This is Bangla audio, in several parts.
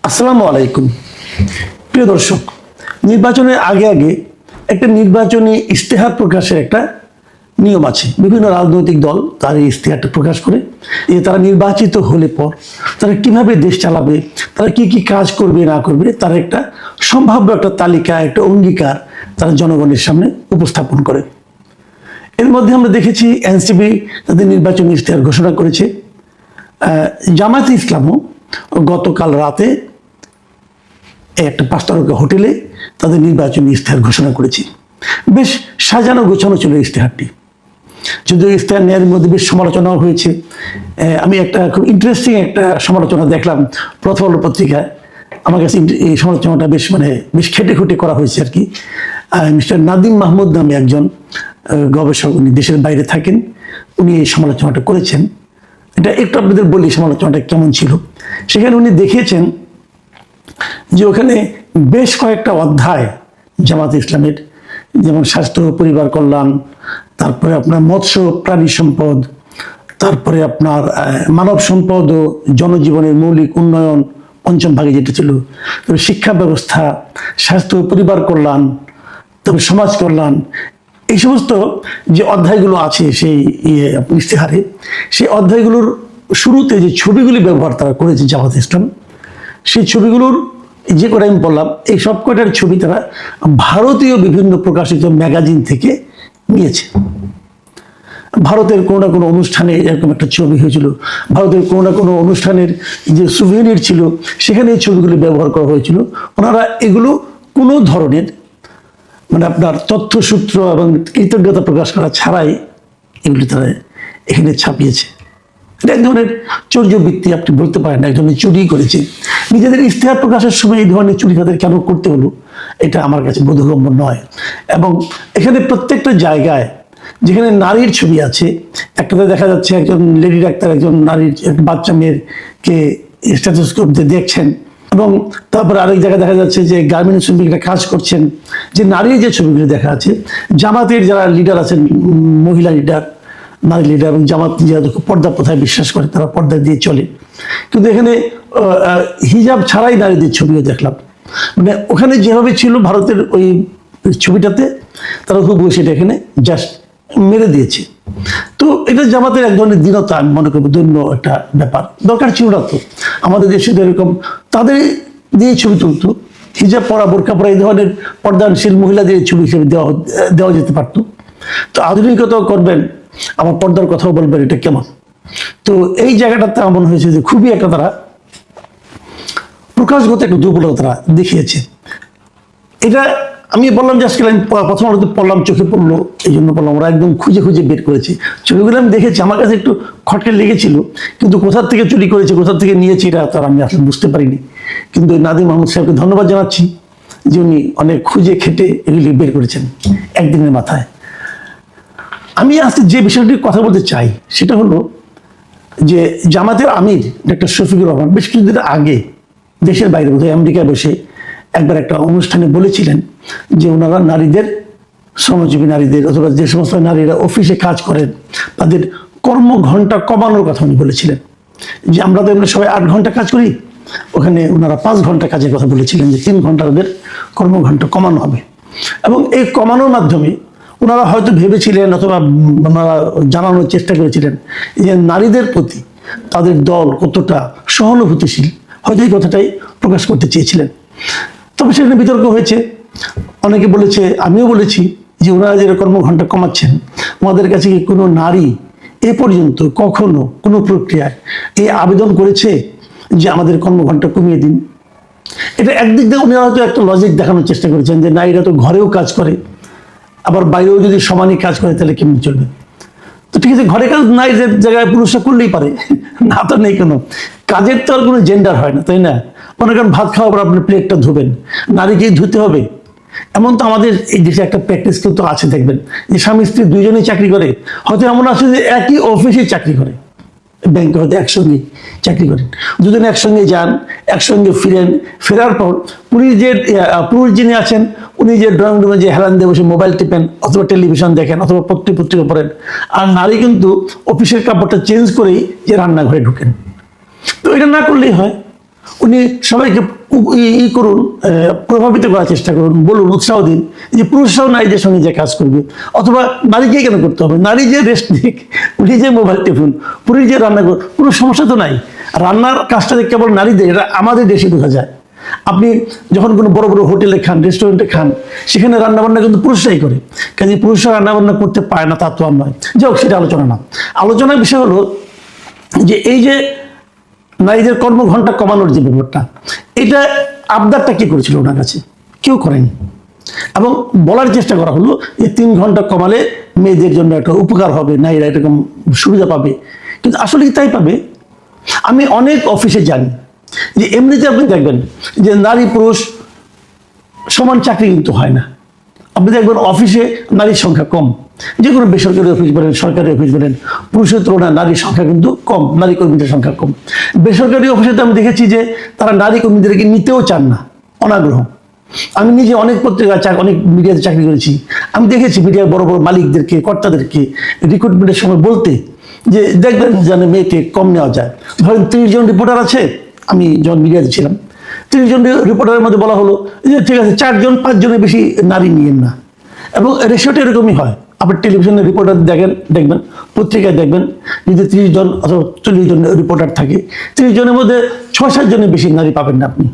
আসসালামু আলাইকুম। প্রিয় দর্শক, নির্বাচনের আগে আগে একটা নির্বাচনী ইশতেহার প্রকাশের একটা নিয়ম আছে। বিভিন্ন রাজনৈতিক দল তার এই ইশতেহারটা প্রকাশ করে যে তারা নির্বাচিত হলে পর তারা কিভাবে দেশ চালাবে, তারা কি কি কাজ করবে না করবে, তার একটা সম্ভাব্য একটা তালিকা, একটা অঙ্গীকার তারা জনগণের সামনে উপস্থাপন করে। এর মধ্যে আমরা দেখেছি এনসিপি তাদের নির্বাচনী ইশতেহার ঘোষণা করেছে। জামায়াতে ইসলামও গতকাল রাতে একটা 5 তারকা হোটেলে তাদের নির্বাচনী ইশতেহার ঘোষণা করেছে। বেশ সাজানো গোছানো ছিল ইশতেহারটি, যদিও ইশতেহার নেওয়ার মধ্যে বেশ সমালোচনাও হয়েছে। আমি একটা খুব ইন্টারেস্টিং একটা সমালোচনা দেখলাম প্রথম আলো পত্রিকায়। আমার কাছে এই সমালোচনাটা বেশ খেটে খুঁটে করা হয়েছে আর কি। মিস্টার নাদিম মাহমুদ নামে একজন গবেষক, উনি দেশের বাইরে থাকেন, উনি এই সমালোচনাটা করেছেন। এটা একটু আপনাদের বলি সমালোচনাটা কেমন ছিল। সেখানে উনি দেখিয়েছেন যে ওখানে বেশ কয়েকটা অধ্যায় জামাত ইসলামের, যেমন স্বাস্থ্য পরিবার কল্যাণ, তারপরে আপনার মৎস্য প্রাণী সম্পদ, তারপরে আপনার মানব সম্পদ ও জনজীবনের মৌলিক উন্নয়ন পঞ্চম ভাগে যেটা ছিল, তারপরে শিক্ষা ব্যবস্থা, স্বাস্থ্য পরিবার কল্যাণ, তারপরে সমাজ কল্যাণ, এই সমস্ত যে অধ্যায়গুলো আছে সেই ইশতেহারে, সেই অধ্যায়গুলোর শুরুতে যে ছবিগুলি ব্যবহার তারা করেছে জামাত ইসলাম, সেই ছবিগুলোর যে কটা আমি বললাম, এই সব কটার ছবি তারা ভারতীয় বিভিন্ন প্রকাশিত ম্যাগাজিন থেকে নিয়েছে। ভারতের কোনো না কোনো অনুষ্ঠানে এরকম একটা ছবি হয়েছিল, ভারতের কোনো না কোনো অনুষ্ঠানের যে সুভেনির ছিল সেখানে এই ছবিগুলি ব্যবহার করা হয়েছিল। ওনারা এগুলো কোনো ধরনের আপনার তথ্যসূত্র এবং কৃতজ্ঞতা প্রকাশ করা ছাড়াই এগুলি তারা এখানে ছাপিয়েছে। এটা এক ধরনের চৌর্যবৃত্তি আপনি বলতে পারেন, এক ধরনের চুরি করেছে। নিজেদের ইশতেহার প্রকাশের সময় এই ধরনের চুরি তাদের কেন করতে হলো, এটা আমার কাছে বোধগম্য নয়। এবং এখানে প্রত্যেকটা জায়গায় যেখানে নারীর ছবি আছে, একটাতে দেখা যাচ্ছে একজন লেডি ডাক্তার একজন নারীর বাচ্চা মেয়েকে স্ট্যাথোস্কোপ দিয়ে দেখছেন, এবং তারপর আরেক জায়গায় দেখা যাচ্ছে যে গার্মেন্টস শ্রমিকরা কাজ করছেন। যে নারীর যে ছবিগুলি দেখা আছে, জামাতের যারা লিডার আছেন, মহিলা লিডার, নারী লিডার এবং জামাত যেহেতু পর্দা প্রথায় বিশ্বাস করে, তারা পর্দা দিয়ে চলে। কিন্তু এখানে হিজাব ছাড়াই নারীদের ছবিও দেখলাম। ওখানে যেভাবে ছিল ভারতের ওই ছবিটাতে, তারা হুবহু সেটা এখানে জাস্ট মেরে দিয়েছে। তো এটা জামাতের এক ধরনের দীনতা, আমি মনে করবো দৈন্য একটা ব্যাপার। দরকার ছিল না তো, আমাদের দেশে এরকম তাদের দিয়ে ছবি তুলতো, হিজাব পরা, বোরকা পরা, এই ধরনের পর্দানশীল মহিলাদের ছবি হিসেবে দেওয়া যেতে পারতো। তো আধুনিকতাও করবেন, আমার পর্দার কথাও বলবেন, এটা কেমন? তো এই জায়গাটাতে আমার মনে হয়েছে যে খুবই একটা তারা প্রকাশগত একটা দুর্বলতা তারা দেখিয়েছে। এটা আমি বললাম যে আজকে আমি প্রথম আলোতে পড়লাম, চোখে পড়লো, এই জন্য বললাম। ওরা একদম খুঁজে খুঁজে বের করেছি ছবিগুলো, আমি দেখেছি, আমার কাছে একটু খটকে লেগেছিল, কিন্তু কোথা থেকে চুরি করেছে, কোথা থেকে নিয়েছে, এটা তার আমি আসলে বুঝতে পারিনি। কিন্তু নাদিম মাহমুদ সাহেবকে ধন্যবাদ জানাচ্ছি যে উনি অনেক খুঁজে খেটে এগুলি বের করেছেন একদিনের মাথায়। আমি আজকে যে বিষয়টির কথা বলতে চাই সেটা হলো যে জামাতের আমির ডক্টর শফিকুর রহমান বেশ কিছুদিন আগে দেশের বাইরে, বোধহয় আমেরিকায় বসে একবার একটা অনুষ্ঠানে বলেছিলেন যে ওনারা নারীদের, শ্রমজীবী নারীদের অথবা যে সমস্ত নারীরা অফিসে কাজ করেন তাদের কর্মঘণ্টা কমানোর কথা উনি বলেছিলেন। যে আমরা তো এমনি সবাই 8 ঘন্টা কাজ করি, ওখানে ওনারা 5 ঘন্টা কাজের কথা বলেছিলেন, যে 3 ঘন্টা ওদের কর্মঘণ্টা কমানো হবে। এবং এই কমানোর মাধ্যমে ওনারা হয়তো ভেবেছিলেন অথবা ওনারা জানানোর চেষ্টা করেছিলেন যে নারীদের প্রতি তাদের দল কতটা সহানুভূতিশীল, হয়তো এই কথাটাই প্রকাশ করতে চেয়েছিলেন। তবে সেখানে বিতর্ক হয়েছে, অনেকে বলেছে, আমিও বলেছি, যে ওনারা যে কর্মঘণ্টা কমাচ্ছেন, ওনাদের কাছে কি কোনো নারী এ পর্যন্ত কখনো কোনো প্রক্রিয়ায় এই আবেদন করেছে যে আমাদের কর্মঘণ্টা কমিয়ে দিন? এটা একদিক দিয়ে উনি হয়তো একটা লজিক দেখানোর চেষ্টা করেছেন যে নারীরা তো ঘরেও কাজ করে, আবার বাইরেও যদি সমানই কাজ করে তাহলে কেমন চলবে? তো ঠিক আছে, ঘরে কাজ নাই যে জায়গায় পুরুষরা করলেই পারে, না তো নেই কোনো কাজের, তো আর কোনো জেন্ডার হয় না, তাই না? মনে করেন ভাত খাওয়ার পর আপনি প্লেটটা ধুবেন, নারীকেই ধুতে হবে এমন তো আমাদের এই দেশে একটা প্র্যাকটিস তো আছে, দেখবেন যে স্বামী স্ত্রী দুইজনেই চাকরি করে, হয়তো এমন আছে যে একই অফিসে চাকরি করে, ব্যাংকে হয়তো একসঙ্গে চাকরি করেন, দুজনে একসঙ্গে যান, একসঙ্গে ফিরেন, ফেরার পর উনি যে পুরুষ যিনি আছেন উনি যে ড্রয়িং রুমে যে হেলান দিয়ে বসে মোবাইল টিপেন অথবা টেলিভিশন দেখেন অথবা পত্রিকা পড়েন, আর নারী কিন্তু অফিসের কাপড়টা চেঞ্জ করেই যে রান্নাঘরে ঢুকেন। তো এটা না করলেই হয়, উনি সবাইকে করুন, প্রভাবিত করার চেষ্টা করুন, বলুন, উৎসাহ দিন যে পুরুষরাও নারীদের সঙ্গে যে কাজ করবে, অথবা নারীকে কেন করতে হবে, নারী যে রেস্ট নিক, উনি যে মোবাইল টিপুন, পুরুষ যে রান্না করুন, কোনো সমস্যা তো নাই। রান্নার কাজটা যে কেবল নারীদের, এটা আমাদের দেশে বোঝা যায়। আপনি যখন কোনো বড় বড় হোটেলে খান, রেস্টুরেন্টে খান, সেখানে রান্নাবান্না কিন্তু পুরুষরাই করে, কাজে পুরুষরা রান্নাবান্না করতে পারে না তা তো আর নয়। যাই হোক, সেটা আলোচনা না। আলোচনার বিষয় হলো যে এই যে নারীদের কর্মঘণ্টা কমানোর যে ব্যাপারটা, এটা আবদারটা কি করেছিল ওনার কাছে? কেউ করেনি। এবং বলার চেষ্টা করা হলো যে 3 ঘন্টা কমালে মেয়েদের জন্য একটা উপকার হবে, নারীরা এরকম সুবিধা পাবে। কিন্তু আসলে কি তাই পাবে? আমি অনেক অফিসে জানি যে এমনিতে আপনি দেখবেন যে নারী পুরুষ সমান চাকরি কিন্তু হয় না। আপনি দেখবেন অফিসে নারীর সংখ্যা কম, যে কোনো বেসরকারি অফিস বলেন, সরকারি অফিস বলেন, পুরুষের তুলনায় নারীর সংখ্যা কিন্তু কম, নারী কর্মীদের সংখ্যা কম। বেসরকারি অফিসে তো আমি দেখেছি যে তারা নারী কর্মীদেরকে নিতেও চান না, অনাগ্রহ। আমি নিজে অনেক পত্রিকা, অনেক মিডিয়াতে চাকরি করেছি, আমি দেখেছি মিডিয়ার বড় বড় মালিকদেরকে, কর্তাদেরকে রিক্রুটমেন্টের সময় বলতে যে দেখবেন যেন মেয়েকে কম নেওয়া যায়। ধরেন 30 জন রিপোর্টার আছে, আমি যখন মিডিয়াতে ছিলাম, 30 জন রিপোর্টারের মধ্যে বলা হলো যে ঠিক আছে 4 জন 5 জনের বেশি নারী নিয়েন না। এবং রেশিওটা এরকমই হয়। আপনি টেলিভিশনের রিপোর্টার দেখবেন, পত্রিকায় দেখবেন, যদি 30 জন অথবা 40 জন রিপোর্টার থাকে, 30 জনের মধ্যে 6-7 জনের বেশি নারী পাবেন না আপনি।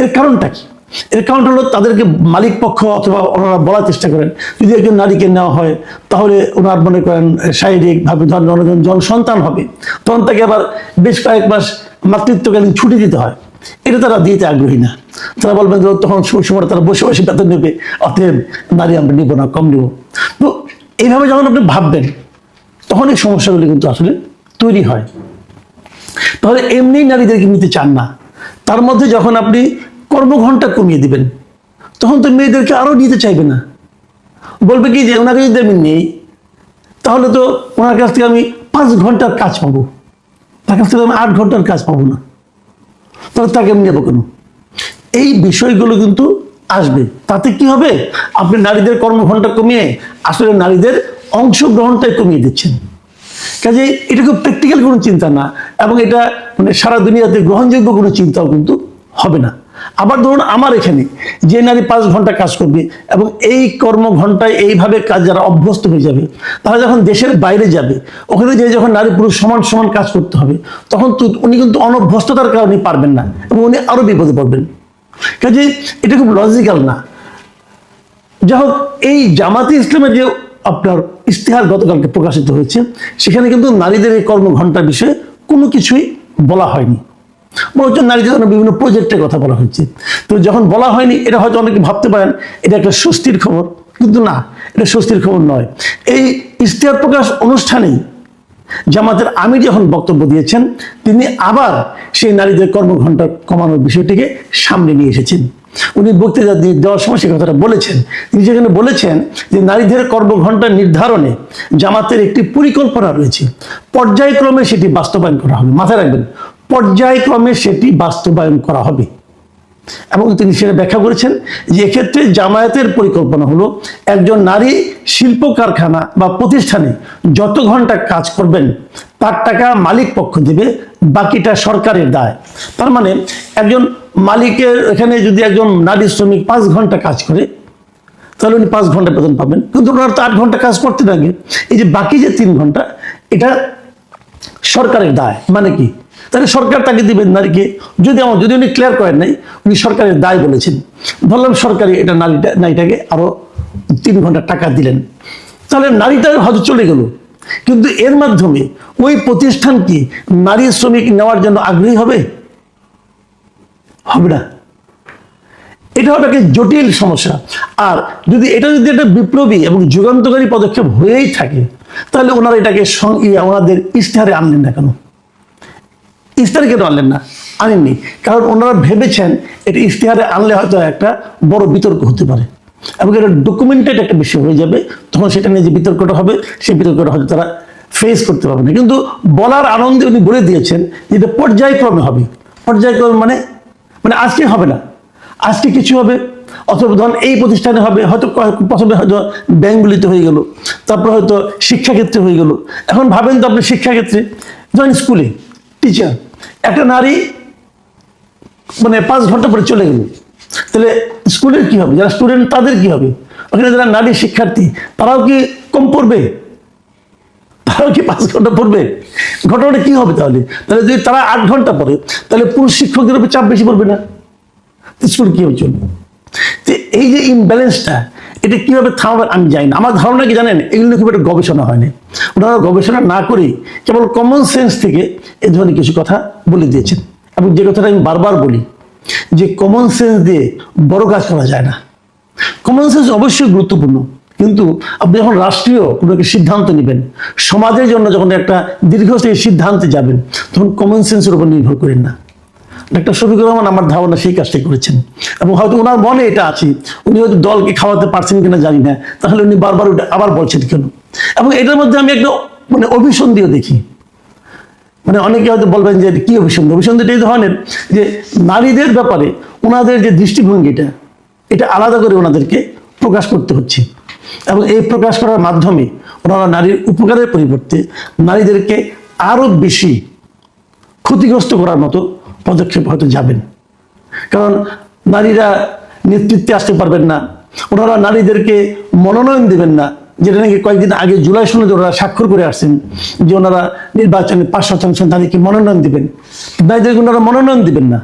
এর কারণটা কি? এর কারণ হলো তাদেরকে মালিক পক্ষ অথবা ওনারা বলার চেষ্টা করেন যদি একজন নারীকে নেওয়া হয় তাহলে ওনার মনে করেন শারীরিকভাবে ধরেন জন সন্তান হবে, তখন তাকে আবার বেশ কয়েক মাস মাতৃত্বকালীন ছুটি দিতে হয়। এটা তারা দিতে আগ্রহী না। তারা বলবেন তখন সময় তারা বসে বসে বেতন নেবে, অতএব নারী আমরা নিব না, কম নিব। তো এইভাবে যখন আপনি ভাববেন তখন এই সমস্যাগুলি কিন্তু আসলে তৈরি হয়। তাহলে এমনি নারীদেরকে নিতে চান না, তার মধ্যে যখন আপনি কর্মঘণ্টা কমিয়ে দিবেন তখন তো মেয়েদেরকে আরো নিতে চাইবে না, বলবে কি যে ওনাকে যদি আমি নেই তাহলে তো ওনার কাছ থেকে আমি 5 ঘন্টার কাজ পাবো, তার কাছ থেকে আমি 8 ঘন্টার কাজ পাবো না, তাহলে তাকে আমি নেবো কেন? এই বিষয়গুলো কিন্তু আসবে। তাতে কি হবে? আপনি নারীদের কর্মঘণ্টা কমিয়ে আসলে নারীদের অংশগ্রহণটাই কমিয়ে দিচ্ছেন। কাজে এটা খুব প্র্যাকটিক্যাল কোনো চিন্তা না, এবং এটা মানে সারা দুনিয়াতে গ্রহণযোগ্য কোনো চিন্তাও কিন্তু হবে না। আবার ধরুন আমার এখানে যে নারী 5 ঘন্টা কাজ করবে এবং এই কর্মঘণ্টায় এইভাবে কাজ যারা অভ্যস্ত হয়ে যাবে, তারা যখন দেশের বাইরে যাবে, ওখানে যে যখন নারী পুরুষ সমান সমান কাজ করতে হবে, তখন উনি কিন্তু অনভ্যস্ততার কারণে পারবেন না এবং উনি আরো বিপদে পড়বেন। কাজে এটা খুব লজিক্যাল না। যাই হোক, এই জামাতে ইসলামের যে আপনার ইশতেহার গতকালকে প্রকাশিত হয়েছে, সেখানে কিন্তু নারীদের এই কর্মঘণ্টার বিষয়ে কোনো কিছুই বলা হয়নি, বরঞ্চ নারীদের জন্য বিভিন্ন প্রজেক্টের কথা বলা হয়েছে। তো যখন বলা হয়নি, এটা হয়তো অনেকে ভাবতে পারেন এটা একটা স্বস্তির খবর, কিন্তু না, এটা স্বস্তির খবর নয়। এই ইশতেহার প্রকাশ অনুষ্ঠানেই জামাতের আমির যখন বক্তব্য দিয়েছেন, তিনি আবার সেই নারীদের কর্মঘণ্টা কমানোর বিষয়টিকে সামনে নিয়ে এসেছেন। উনি বক্তৃতা দেওয়ার সময় সে কথাটা বলেছেন। তিনি যেখানে বলেছেন যে নারীদের কর্মঘণ্টা নির্ধারণে জামাতের একটি পরিকল্পনা রয়েছে, পর্যায়ক্রমে সেটি বাস্তবায়ন করা হবে। মাথায় রাখবেন, পর্যায়ক্রমে সেটি বাস্তবায়ন করা হবে। এবং তিনি সেটা ব্যাখ্যা করেছেন যে এক্ষেত্রে জামায়াতের পরিকল্পনা হলো একজন নারী শিল্প কারখানা বা প্রতিষ্ঠানে যত ঘন্টা কাজ করবেন তার টাকা মালিক পক্ষ দেবে, বাকিটা সরকারের দায়। তার মানে একজন মালিকের এখানে যদি একজন নারী শ্রমিক 5 ঘন্টা কাজ করে, তাহলে উনি 5 ঘন্টা বেতন পাবেন, কিন্তু ওনার তো 8 ঘন্টা কাজ করতে লাগে। এই যে বাকি যে 3 ঘন্টা, এটা সরকারের দায়। মানে কি? তাহলে সরকার তাকে দিবেন নারীকে, যদি উনি ক্লিয়ার করেন নাই, উনি সরকারের দায় বলেছেন, ধরলাম সরকারি এটা নারীটাকে আরো 3 ঘন্টা টাকা দিলেন, তাহলে নারীটা হয়তো চলে গেল, কিন্তু এর মাধ্যমে ওই প্রতিষ্ঠান কি নারী শ্রমিক নেওয়ার জন্য আগ্রহী হবে? হবে না। এটা হবে একটা জটিল সমস্যা। আর যদি এটা একটা বিপ্লবী এবং যুগান্তকারী পদক্ষেপ হয়েই থাকে, তাহলে ওনারা এটাকে ওনাদের ইশতেহারে আনলেন না কেন? ইশতেহারে কেন আনলেন না? আনেননি কারণ ওনারা ভেবেছেন এটা ইশতেহারে আনলে হয়তো একটা বড় বিতর্ক হতে পারে এবং এটা ডকুমেন্টেড একটা বিষয় হয়ে যাবে। তখন সেটা নিয়ে যে বিতর্কটা হবে, সেই বিতর্কটা হয়তো তারা ফেস করতে পারবে না। কিন্তু বলার আনন্দে উনি বলে দিয়েছেন যে এটা পর্যায়ক্রমে হবে। পর্যায়ক্রমে মানে আজকে হবে না, আজকে কিছু হবে, অথবা ধরুন এই প্রতিষ্ঠানে হবে, হয়তো প্রথমে হয়তো ব্যাংকগুলিতে হয়ে গেল, তারপর হয়তো শিক্ষাক্ষেত্রে হয়ে গেল। এখন ভাবেন তো আপনি শিক্ষাক্ষেত্রে, ধরেন স্কুলে টিচার, একটা নারী মানে 5 ঘন্টা পরে চলে গেল, তাহলে স্কুলের কি হবে, যারা স্টুডেন্ট তাদের কি হবে? ওখানে যারা নারী শিক্ষার্থী তারাও কি কম পড়বে? তারাও কি 5 ঘন্টা পড়বে? ঘটনাটা কি হবে তাহলে? তাহলে যদি তারা 8 ঘন্টা পড়ে, তাহলে পুরুষ শিক্ষকদের উপর চাপ বেশি পড়বে না? স্কুল কি হবে চলবে? তো এই যে ইমব্যালেন্সটা, এটা কিভাবে থামাবে আমি জানি না। আমার ধারণা কি জানেন, এগুলো খুব একটা গবেষণা হয়নি। ওনারা গবেষণা না করে কেবল কমন সেন্স থেকে এ ধরনের কিছু কথা বলে দিয়েছেন। এবং যে কথাটা আমি বারবার বলি, যে কমন সেন্স দিয়ে বড় কাজ করা যায় না। কমন সেন্স অবশ্যই গুরুত্বপূর্ণ, কিন্তু আপনি যখন রাষ্ট্রীয় কোনো একটা সিদ্ধান্ত নেবেন, সমাজের জন্য যখন একটা দীর্ঘস্থায়ী সিদ্ধান্তে যাবেন, তখন কমন সেন্সের উপর নির্ভর করেন না। ডাক্তার শফিকুর রহমান আমার ধারণা সেই কাজটাই করেছেন, এবং হয়তো ওনার মনে এটা আছে, উনি হয়তো দলকে খাওয়াতে পারছেন কিনা জানি না, তাহলে উনি বারবার ওটা আবার বলছেন কেন। এবং এটার মধ্যে আমি একটা মানে অভিসন্ধিও দেখি। মানে অনেকে হয়তো বলবেন যে কি অভিসন্ধি, অভিসন্ধিটা এই ধরনের যে নারীদের ব্যাপারে ওনাদের যে দৃষ্টিভঙ্গিটা, এটা আলাদা করে ওনাদেরকে প্রকাশ করতে হচ্ছে, এবং এই প্রকাশ করার মাধ্যমে ওনারা নারীর উপকারের পরিবর্তে নারীদেরকে আরো বেশি ক্ষতিগ্রস্ত করার মতো পদক্ষেপ হয়তো যাবেন। কারণ নারীরা নেতৃত্বে আসতে পারবেন না, ওনারা নারীদেরকে মনোনয়ন দেবেন না, যেটা নাকি কয়েকদিন আগে জুলাই সনদে ওনারা স্বাক্ষর করে আসছেন, যে ওনারা নির্বাচনে 5% নারীকে মনোনয়ন দিবেন। নারীদেরকে ওনারা মনোনয়ন দিবেন না,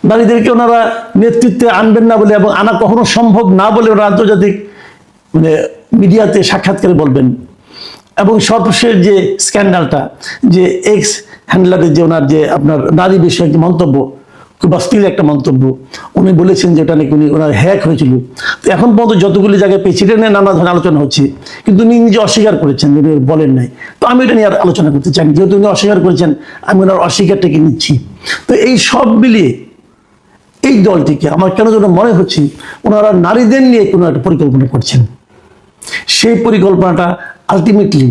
নারীদেরকে ওনারা নেতৃত্বে আনবেন না বলে, এবং আনা কখনো সম্ভব না বলে ওরা আন্তর্জাতিক মানে মিডিয়াতে সাক্ষাৎকারে বলবেন। এবং সর্বশেষ যে স্ক্যান্ডালটা, যে এক্স হ্যান্ডলারের যে ওনার যে আপনার নারী বিষয়ে একটি মন্তব্য, খুব অশ্লীল একটা মন্তব্য, উনি বলেছেন যে ওটা নাকি উনি ওনার হ্যাক হয়েছিল। তো এখন পর্যন্ত যতগুলি জায়গায় পেয়েছি, এটা নিয়ে নানা ধরনের আলোচনা হচ্ছে, কিন্তু উনি নিজে অস্বীকার করেছেন, উনি বলেন নাই। তো আমি এটা নিয়ে আর আলোচনা করতে চাই, যেহেতু উনি অস্বীকার করেছেন, আমি ওনার অস্বীকারটাকে নিচ্ছি। তো এই সব মিলিয়ে এই দলটিকে আমার কেন যেন মনে হচ্ছে ওনারা নারীদের নিয়ে কোনো একটা পরিকল্পনা করছেন। সেই পরিকল্পনাটা আলটিমেটলি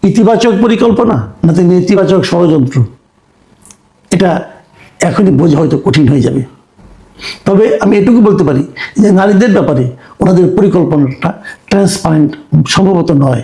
ইতিবাচক পরিকল্পনা নাকি নেতিবাচক ষড়যন্ত্র, এটা এখনই বোঝা হয়তো কঠিন হয়ে যাবে। তবে আমি এটুকু বলতে পারি যে নারীদের ব্যাপারে ওনাদের পরিকল্পনাটা ট্রান্সপারেন্ট সম্ভবত নয়।